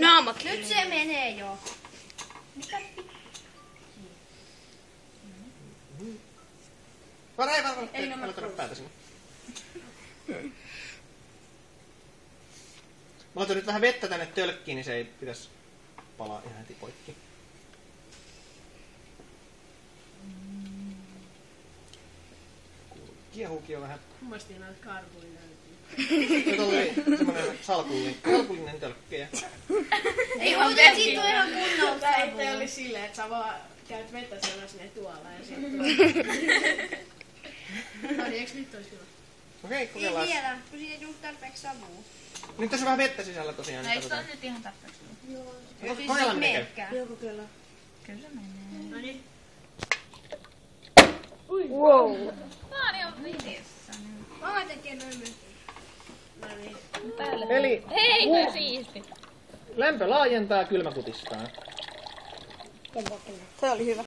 Naamat. Nyt se menee jo. Vara. Älä tuoda päätä sinne. Mä laitan nyt vähän vettä tänne tölkkiin, niin se ei pitäisi palaa ihan heti poikki. Kiehuukin jo vähän. Kummastiin noita karvuja löytyy. Nyt oli semmonen salkullinen tölkkejä. Ei muuten siitä on ihan kunnolla. Tää ettei oli silleen, että sä vaan käyt vettä sinne tuolla ja sit No niin, eiks nyt ois hyvä? Okei, Ei kokeillaan. vielä, kun siitä ei tullut tarpeeksi savua. Nyt tässä on vähän vettä sisällä tosiaan. No eikö toi nyt ihan tarpeeksi? Kokeillaan miten käy. Meekää. Joo, kokeillaan. Kyllä se menee. No niin. Wow. Mä oon jo viidessä nyt. Mama tekee noin myös. No niin. Päälle. Eli Hei, toi siisti. lämpö laajentaa, kylmä kutistaa. Se oli hyvä.